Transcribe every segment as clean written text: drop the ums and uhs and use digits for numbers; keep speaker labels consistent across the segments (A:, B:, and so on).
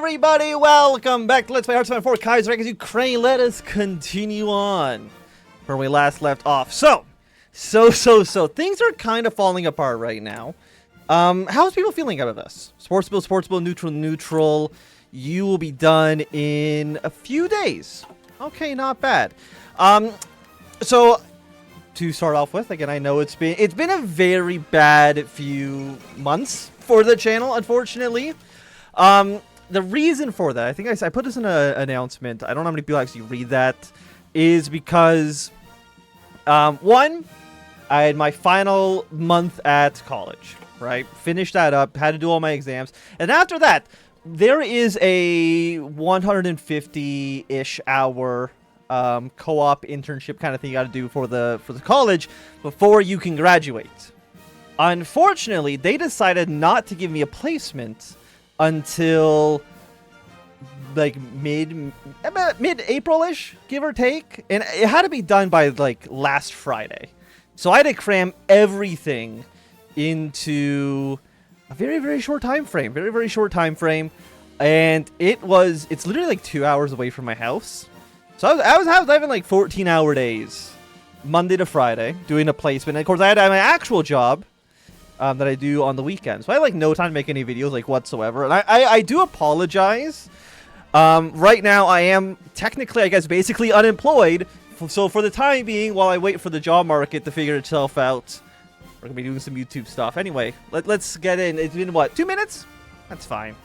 A: everybody, welcome back to Let's Play Hearthstone 4 Kaiserreich as Ukraine. Let us continue on where we last left off. So things are kind of falling apart right now. How's people feeling about this? Sports bill, neutral. You will be done in a few days. Okay, not bad. So to start off with, again, I know it's been a very bad few months for the channel, unfortunately. The reason for that, I think I put this in an announcement. I don't know how many people actually read that. Is because, one, I had my final month at college, right? Finished that up, had to do all my exams. And after that, there is a 150-ish hour co-op internship kind of thing you got to do for the college before you can graduate. Unfortunately, they decided not to give me a placement until like mid-April-ish, give or take, and it had to be done by like last Friday. So I had to cram everything into a very short time frame, very short time frame, and it's literally like 2 hours away from my house. So I was having like 14-hour days, Monday to Friday, doing a placement. And of course, I had my actual job that I do on the weekend. So I had like no time to make any videos like whatsoever. And I do apologize. Right now I am technically, I guess, basically unemployed. So for the time being, while I wait for the job market to figure itself out, we're going to be doing some YouTube stuff. Anyway, let's get in. It's been what, 2 minutes? That's fine.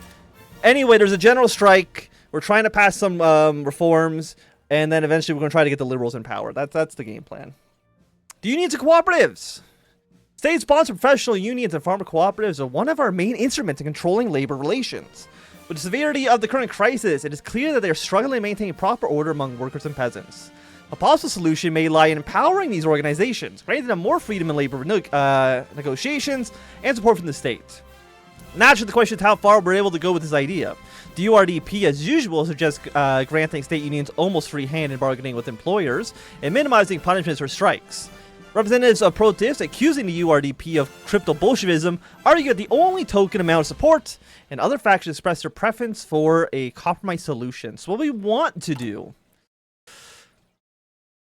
A: Anyway, there's a general strike. We're trying to pass some reforms. And then eventually we're going to try to get the liberals in power. That's the game plan. Do unions and cooperatives? State-sponsored professional unions and farmer cooperatives are one of our main instruments in controlling labor relations. With the severity of the current crisis, it is clear that they are struggling to maintain proper order among workers and peasants. A possible solution may lie in empowering these organizations, granting them more freedom in labor negotiations and support from the state. Naturally, the question is how far we're able to go with this idea. The URDP, as usual, suggests granting state unions almost free hand in bargaining with employers and minimizing punishments for strikes. Representatives of protests accusing the URDP of crypto-Bolshevism argue that the only token amount of support, and other factions express their preference for a compromise solution. So what we want to do,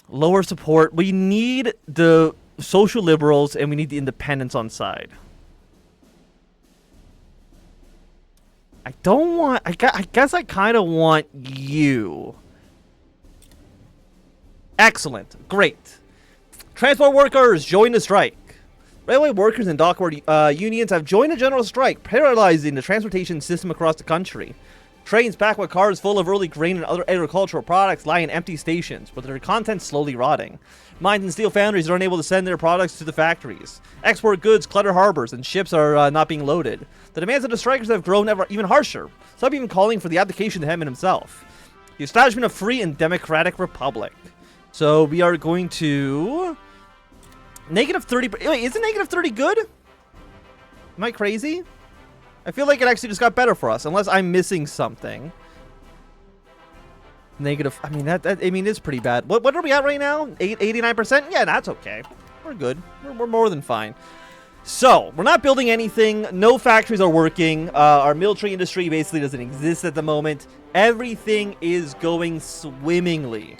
A: lower support. We need the social liberals and we need the independents on side. I don't want, I guess I kind of want you. Excellent. Great. Transport workers join the strike. Railway workers and dockyard unions have joined a general strike, paralyzing the transportation system across the country. Trains packed with cars full of early grain and other agricultural products lie in empty stations, with their contents slowly rotting. Mines and steel foundries are unable to send their products to the factories. Export goods clutter harbors, and ships are not being loaded. The demands of the strikers have grown even harsher, some even calling for the abdication of Hammond himself. The establishment of free and democratic republic. So we are going to... -30... Wait, isn't -30 good? Am I crazy? I feel like it actually just got better for us, unless I'm missing something. Negative... I mean, it's pretty bad. What are we at right now? 89%? Yeah, that's okay. We're good. We're more than fine. So, we're not building anything. No factories are working. Our military industry basically doesn't exist at the moment. Everything is going swimmingly.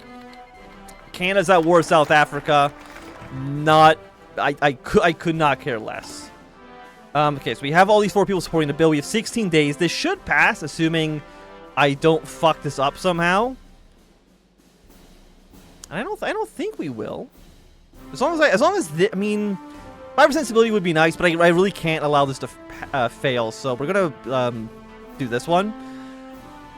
A: Canada's at war with South Africa. I could not care less. Okay, so we have all these 4 people supporting the bill. We have 16 days. This should pass, assuming I don't fuck this up somehow. I don't think we will. As long as I mean, 5% stability would be nice, but I really can't allow this to fail. So we're gonna do this one.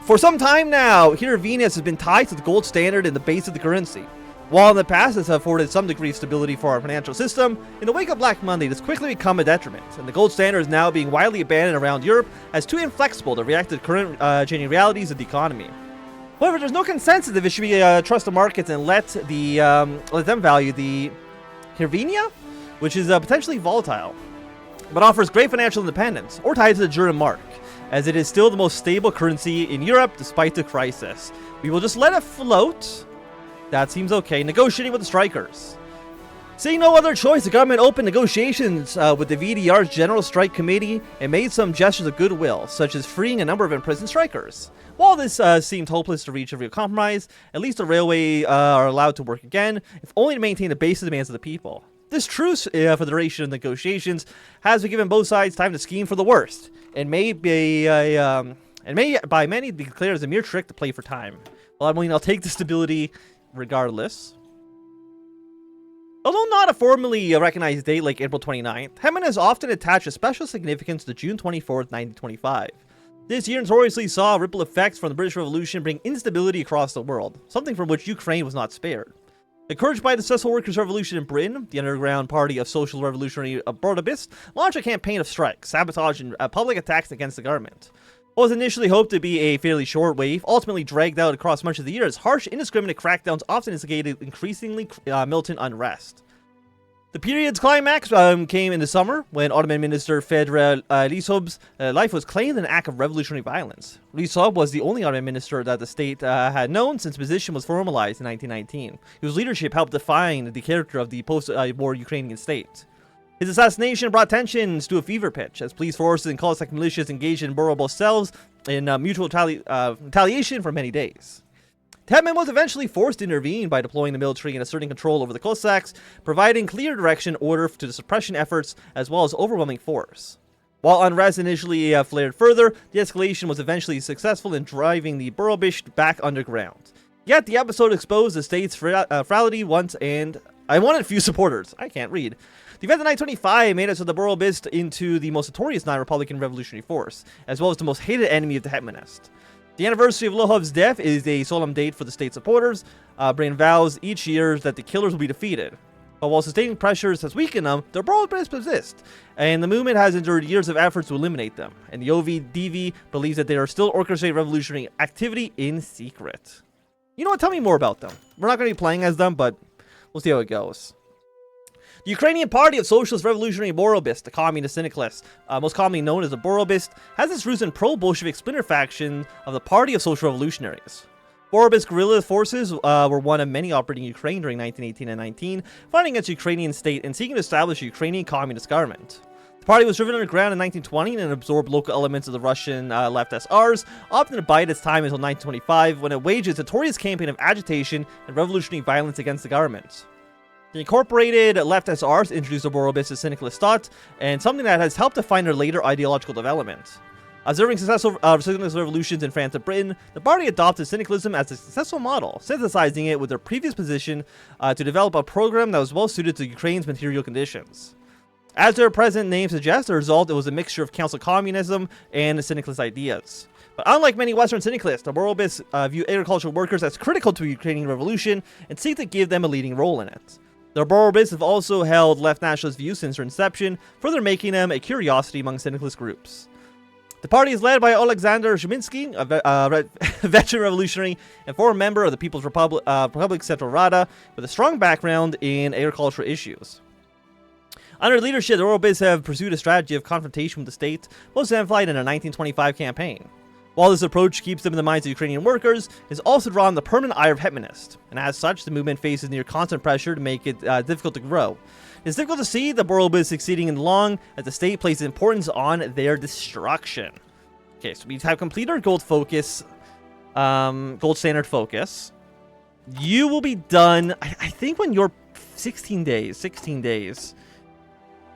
A: For some time now, here Venus has been tied to the gold standard and the base of the currency. While in the past this has afforded some degree of stability for our financial system, in the wake of Black Monday, it has quickly become a detriment, and the gold standard is now being widely abandoned around Europe as too inflexible to react to the current changing realities of the economy. However, there's no consensus if it should be trust the markets and let them value the Hirvenia, which is potentially volatile, but offers great financial independence, or tied to the German mark, as it is still the most stable currency in Europe despite the crisis. We will just let it float. That seems okay. Negotiating with the strikers. Seeing no other choice, the government opened negotiations with the VDR's General Strike Committee and made some gestures of goodwill, such as freeing a number of imprisoned strikers. While this seemed hopeless to reach a real compromise, at least the railway are allowed to work again, if only to maintain the basic demands of the people. This truce for the duration of negotiations has been given both sides time to scheme for the worst, and may by many be declared as a mere trick to play for time. Well, I mean, I'll take the stability regardless. Although not a formally recognized date like April 29th, Hetman has often attached a special significance to June 24th, 1925. This year notoriously saw ripple effects from the British Revolution bring instability across the world, something from which Ukraine was not spared. Encouraged by the successful workers' revolution in Britain, the underground party of social revolutionary Bordobists launched a campaign of strikes, sabotage, and public attacks against the government. What was initially hoped to be a fairly short wave, ultimately dragged out across much of the year as harsh, indiscriminate crackdowns often instigated increasingly militant unrest. The period's climax came in the summer, when Ottoman Minister Fedra Lishob's life was claimed in an act of revolutionary violence. Lishob was the only Ottoman minister that the state had known since position was formalized in 1919, whose leadership helped define the character of the post-war Ukrainian state. His assassination brought tensions to a fever pitch, as police forces and Cossack militias engaged in Borobo cells in mutual retaliation for many days. Hetman was eventually forced to intervene by deploying the military and asserting control over the Cossacks, providing clear direction order to the suppression efforts as well as overwhelming force. While unrest initially flared further, the escalation was eventually successful in driving the Borobish back underground. Yet the episode exposed the state's frailty once, and I wanted few supporters. I can't read. The event of 1925 made it so the Borobist into the most notorious non-Republican revolutionary force, as well as the most hated enemy of the Hetmanist. The anniversary of Lohov's death is a solemn date for the state supporters, bringing vows each year that the killers will be defeated. But while sustaining pressures has weakened them, the Borobists persist, and the movement has endured years of efforts to eliminate them, and the OVDV believes that they are still orchestrating revolutionary activity in secret. You know what? Tell me more about them. We're not going to be playing as them, but we'll see how it goes. The Ukrainian Party of Socialist Revolutionary Borobist, the communist syndicalists, most commonly known as the Borobist, has its roots in pro-Bolshevik splinter faction of the Party of Social Revolutionaries. Borobist guerrilla forces were one of many operating in Ukraine during 1918 and 19, fighting against the Ukrainian state and seeking to establish a Ukrainian communist government. The party was driven underground in 1920 and absorbed local elements of the Russian left SRs, opting to bide its time until 1925, when it waged its notorious campaign of agitation and revolutionary violence against the government. The incorporated left SRs introduced the Borobist as syndicalist thought, and something that has helped define their later ideological development. Observing successful syndicalist revolutions in France and Britain, the party adopted syndicalism as a successful model, synthesizing it with their previous position to develop a program that was well suited to Ukraine's material conditions. As their present name suggests, the result was a mixture of council communism and syndicalist ideas. But unlike many Western syndicalists, the Borobists view agricultural workers as critical to the Ukrainian revolution and seek to give them a leading role in it. The Borobists have also held left nationalist views since their inception, further making them a curiosity among syndicalist groups. The party is led by Alexander Zhiminsky, a veteran revolutionary and former member of the People's Republic Central Rada, with a strong background in agricultural issues. Under leadership, the Borobists have pursued a strategy of confrontation with the state, most exemplified in their 1925 campaign. While this approach keeps them in the minds of Ukrainian workers, it has also drawn the permanent ire of Hetmanists, and as such, the movement faces near constant pressure to make it difficult to grow. It's difficult to see the Borobists succeeding in the long, as the state places importance on their destruction. Okay, so we have completed our gold focus, gold standard focus. You will be done, I think, when you're 16 days,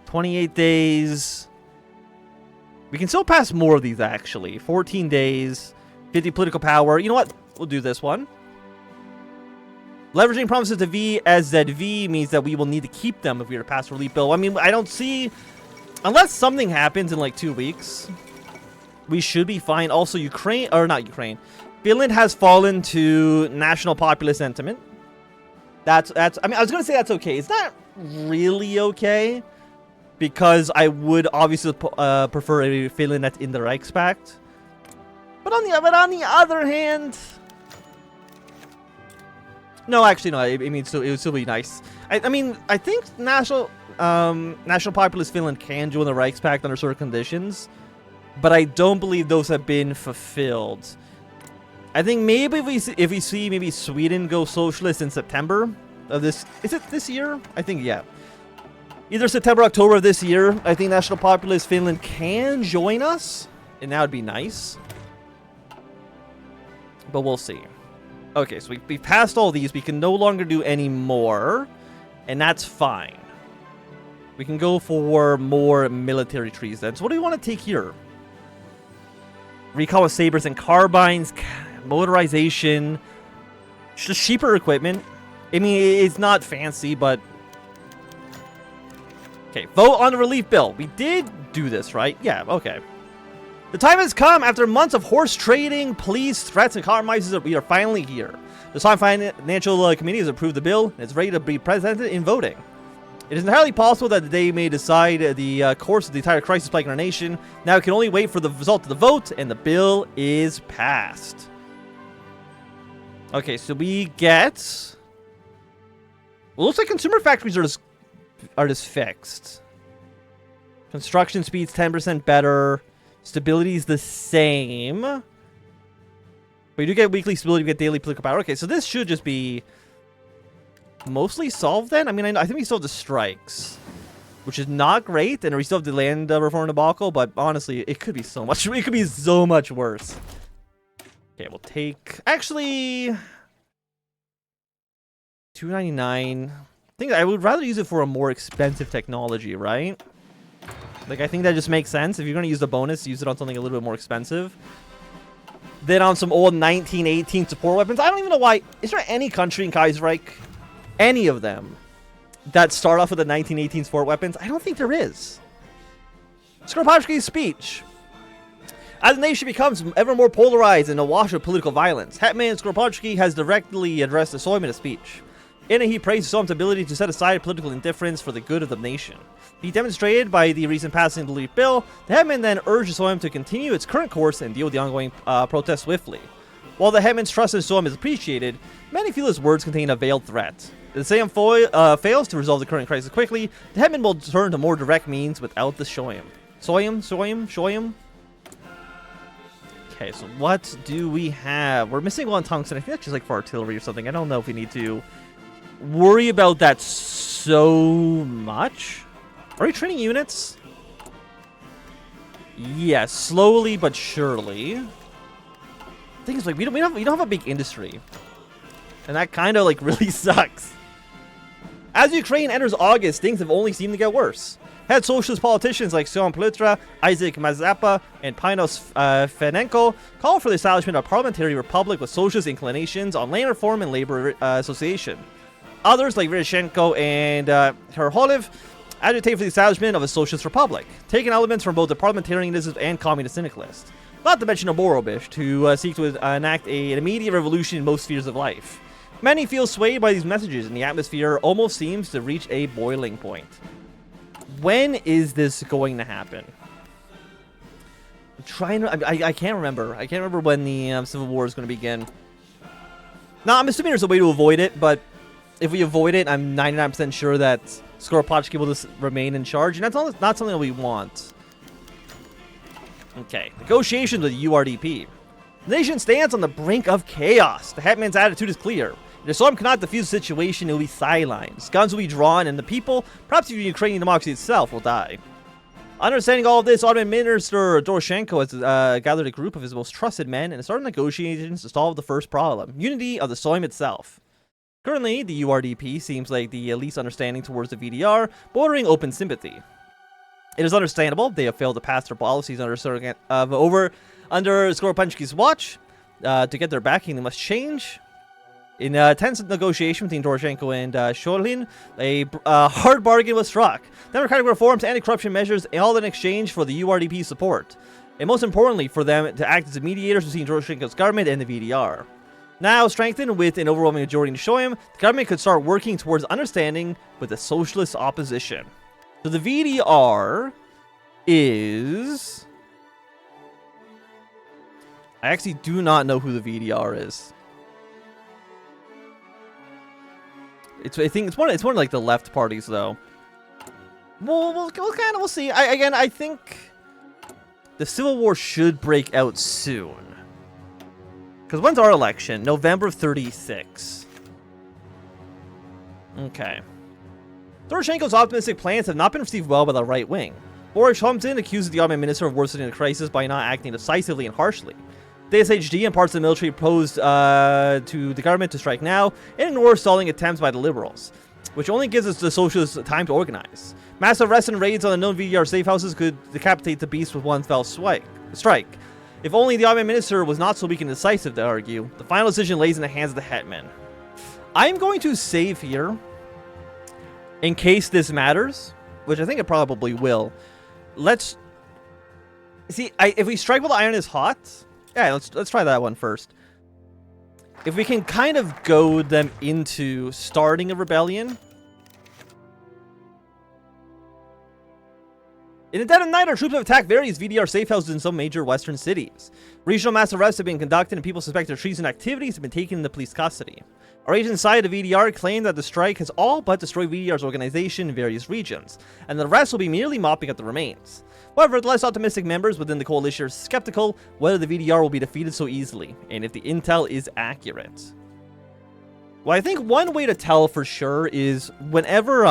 A: 28 days. We can still pass more of these, actually. 14 days, 50 political power. You know what? We'll do this one. Leveraging promises to VSZV means that we will need to keep them if we are to pass relief bill. I mean, I don't see... Unless something happens in like 2 weeks, we should be fine. Also, Ukraine... Or not Ukraine. Finland has fallen to national populist sentiment. That's... I mean, I was going to say that's okay. It's not really okay, because I would obviously prefer a Finland that's in the Reichspakt. But on the other hand... No, actually, no. I mean, it would still be nice. I mean, I think national populist Finland can join the Reichspakt under certain conditions, but I don't believe those have been fulfilled. I think maybe if we see maybe Sweden go socialist in September, of this. Is it this year? I think, yeah. Either September, October of this year, I think National Populist Finland can join us. And that would be nice. But we'll see. Okay, so we've passed all these. We can no longer do any more. And that's fine. We can go for more military trees then. So what do we want to take here? Recall with sabers and carbines. Motorization. Just cheaper equipment. I mean, it's not fancy, but... Okay, vote on the relief bill. We did do this, right? Yeah, okay. The time has come. After months of horse trading, police, threats, and compromises, we are finally here. The Sovereign Financial Committee has approved the bill, and it's ready to be presented in voting. It is entirely possible that they may decide the course of the entire crisis plaguing our nation. Now we can only wait for the result of the vote, and the bill is passed. Okay, so we get... Well, looks like consumer factories are just fixed. Construction speed's 10% better. Stability's the same. But you do get weekly stability, you get daily political power. Okay, so this should just be mostly solved then. I mean, I think we still have the strikes, which is not great, and we still have the land reform debacle. But honestly, it could be so much. It could be so much worse. Okay, we'll take actually 299. I think I would rather use it for a more expensive technology, right? Like, I think that just makes sense. If you're going to use the bonus, use it on something a little bit more expensive. Then on some old 1918 support weapons. I don't even know why. Is there any country in Kaiserreich, any of them, that start off with the 1918 support weapons? I don't think there is. Skoropadsky's speech. As the nation becomes ever more polarized and awash with political violence, Hetman Skoropadsky has directly addressed the Soym in a speech. In it, he praised Soym's ability to set aside political indifference for the good of the nation. He demonstrated by the recent passing of the relief bill. The Hetman then urged Soym to continue its current course and deal with the ongoing protests swiftly. While the Hetman's trust in Soym is appreciated, many feel his words contain a veiled threat. If the Soym fails to resolve the current crisis quickly, the Hetman will turn to more direct means without the Soym. Soym? Okay, so what do we have? We're missing one tungsten. I think that's just like for artillery or something. I don't know if we need to worry about that so much. Are we training units? Yes, slowly but surely. Thing is, like, we don't have a big industry, and that kind of like really sucks. As Ukraine enters August, things have only seemed to get worse. Head socialist politicians like Sion Plutra, Isaac Mazapa, and Pinos Fenenko call for the establishment of a parliamentary republic with socialist inclinations on land reform and labor association. Others, like Vereshenko and Herholev, agitate for the establishment of a socialist republic, taking elements from both the parliamentarianism and communist syndicalist. Not to mention Oborobish, who seek to enact an immediate revolution in most spheres of life. Many feel swayed by these messages, and the atmosphere almost seems to reach a boiling point. When is this going to happen? I'm trying to... I can't remember. I can't remember when the Civil War is going to begin. Now, I'm assuming there's a way to avoid it, but if we avoid it, I'm 99% sure that Skoropadsky will just remain in charge, and that's not something that we want. Okay, negotiations with URDP. The nation stands on the brink of chaos. The Hetman's attitude is clear. If Soym cannot defuse the situation, it will be sidelines. Guns will be drawn, and the people, perhaps even Ukrainian democracy itself, will die. Understanding all of this, Ottoman Minister Doroshenko has gathered a group of his most trusted men and started negotiations to solve the first problem, unity of the Soym itself. Currently, the URDP seems like the least understanding towards the VDR, bordering open sympathy. It is understandable they have failed to pass their policies under Skoropadsky's watch. To get their backing, they must change. In a tense negotiation between Doroshenko and Sholin, a hard bargain was struck. Democratic reforms, anti-corruption measures, all in exchange for the URDP support. And most importantly, for them to act as mediators between Doroshenko's government and the VDR. Now, strengthened with an overwhelming majority in Soym, the government could start working towards understanding with the socialist opposition. So the VDR is... I actually do not know who the VDR is. I think it's one of like the left parties though. We'll see. I think the Civil War should break out soon. Because when's our election? November 36. Okay. Doroshenko's optimistic plans have not been received well by the right wing. Boris comes in, accuses the Ottoman minister of worsening the crisis by not acting decisively and harshly. The SHD and parts of the military opposed to the government to strike now, and ignore stalling attempts by the liberals, which only gives us the socialists time to organize. Massive arrests and raids on the known VDR safe houses could decapitate the beast with one fell strike. If only the Ottoman minister was not so weak and decisive, they argue. The final decision lays in the hands of the hetman. I'm going to save here, in case this matters, which I think it probably will. Let's see. If we strike while the iron is hot, yeah, let's try that one first. If we can kind of goad them into starting a rebellion. In the dead of night, our troops have attacked various VDR safe houses in some major western cities. Regional mass arrests have been conducted and people suspected of treason activities have been taken into police custody. Our agents inside the VDR claim that the strike has all but destroyed VDR's organization in various regions, and the rest will be merely mopping up the remains. However, the less optimistic members within the coalition are skeptical whether the VDR will be defeated so easily, and if the intel is accurate. Well, I think one way to tell for sure is whenever,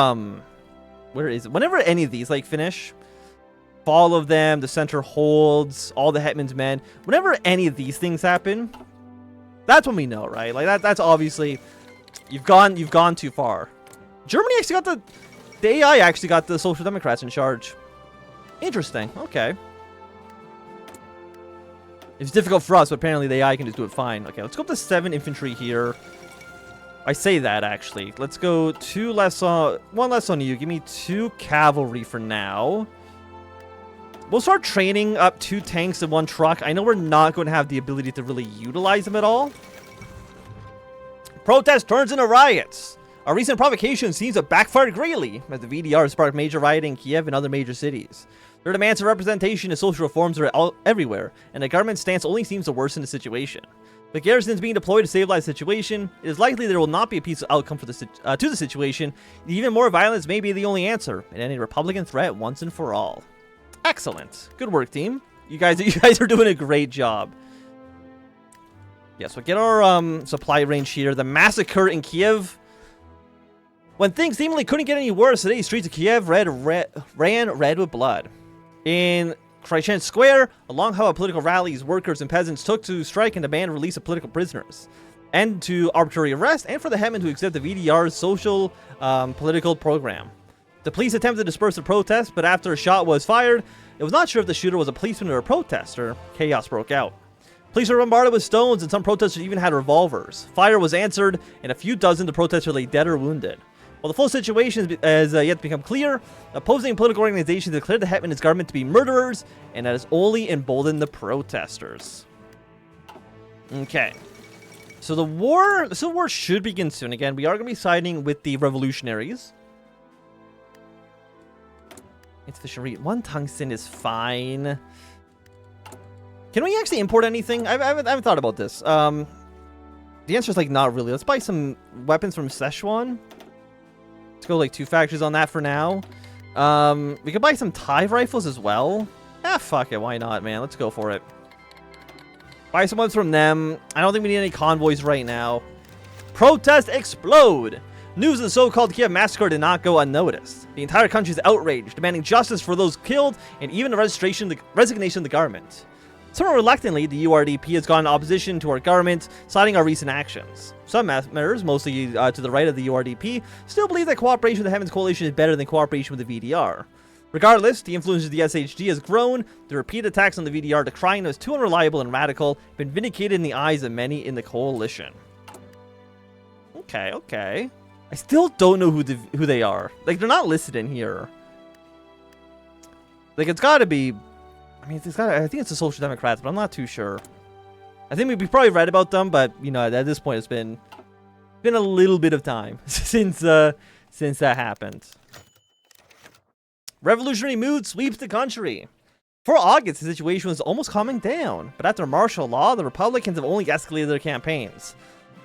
A: whenever any of these, like, finish, all of them, the center holds, all the hetman's men, whenever any of these things happen, that's when we know, right? Like, that's obviously, you've gone too far. Germany actually got the AI actually got the Social Democrats in charge. Interesting. Okay. It's difficult for us, but apparently the AI can just do it fine. Okay, let's go up to 7 infantry here. I say that, actually. Let's go 2 less on... 1 less on you. Give me 2 cavalry for now. We'll start training up 2 tanks and 1 truck. I know we're not going to have the ability to really utilize them at all. Protest turns into riots. Our recent provocation seems to have backfired greatly, as the VDR sparked major rioting in Kiev and other major cities. Their demands for representation and social reforms are everywhere, and the government's stance only seems to worsen the situation. With garrisons being deployed to stabilize the situation, it is likely there will not be a peaceful outcome for to the situation. Even more violence may be the only answer in any Republican threat once and for all. Excellent. Good work, team. You guys are doing a great job. Yes, we'll get our supply range here. The massacre in Kiev. When things seemingly couldn't get any worse, today's streets of Kiev ran red with blood. In Kaiserreich Square, along how political rallies, workers and peasants took to strike and demand release of political prisoners, and to arbitrary arrest, and for the hetman to accept the VDR's social political program. The police attempted to disperse the protest, but after a shot was fired, it was not sure if the shooter was a policeman or a protester. Chaos broke out. Police were bombarded with stones, and some protesters even had revolvers. Fire was answered, and a few dozen of the protesters lay dead or wounded. While the full situation has yet to become clear, opposing political organizations declared the hetman and his government to be murderers, and that has only emboldened the protesters. Okay. So the civil war should begin soon. Again, we are going to be siding with the revolutionaries. Insufficient 1 tungsten is fine. Can we actually import anything? I haven't thought about this. The answer is like not really. Let's buy some weapons from Szechuan. Let's go like 2 factories on that for now. We could buy some TIE rifles as well. Ah, fuck it. Why not, man? Let's go for it. Buy some ones from them. I don't think we need any convoys right now. Protest explode! News of the so-called Kiev massacre did not go unnoticed. The entire country is outraged, demanding justice for those killed and even the resignation of the government. Somewhat reluctantly, the URDP has gone in opposition to our government, citing our recent actions. Some members, mostly to the right of the URDP, still believe that cooperation with the hetman's coalition is better than cooperation with the VDR. Regardless, the influence of the SHD has grown. The repeated attacks on the VDR, decrying as too unreliable and radical, have been vindicated in the eyes of many in the coalition. Okay. I still don't know who they are. Like, they're not listed in here. Like, it's got to be... I mean, I think it's the Social Democrats, but I'm not too sure. I think we probably read about them, but, you know, at this point, it's been a little bit of time since that happened. Revolutionary mood sweeps the country. For August, the situation was almost calming down, but after martial law, the Republicans have only escalated their campaigns.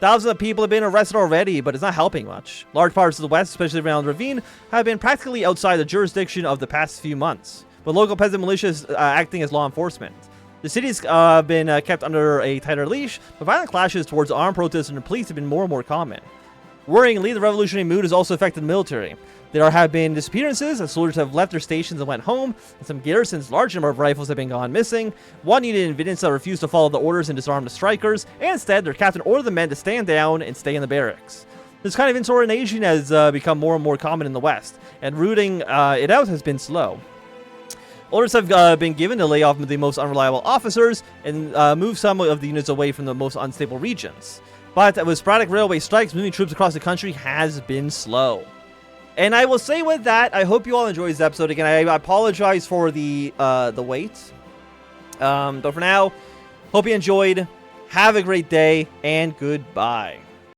A: Thousands of people have been arrested already, but it's not helping much. Large parts of the West, especially around Ravine, have been practically outside the jurisdiction of the past few months, with local peasant militias acting as law enforcement. The city's been kept under a tighter leash, but violent clashes towards armed protesters and the police have been more and more common. Worryingly, the revolutionary mood has also affected the military. There have been disappearances, as soldiers have left their stations and went home, and some garrisons' large number of rifles have been gone missing. One unit in Vidinsa refused to follow the orders and disarm the strikers, and instead their captain ordered the men to stand down and stay in the barracks. This kind of insubordination has become more and more common in the West, and rooting it out has been slow. Orders have been given to lay off the most unreliable officers and move some of the units away from the most unstable regions. But with sporadic railway strikes, moving troops across the country has been slow. And I will say with that, I hope you all enjoyed this episode. Again, I apologize for the wait. But for now, hope you enjoyed. Have a great day, and goodbye.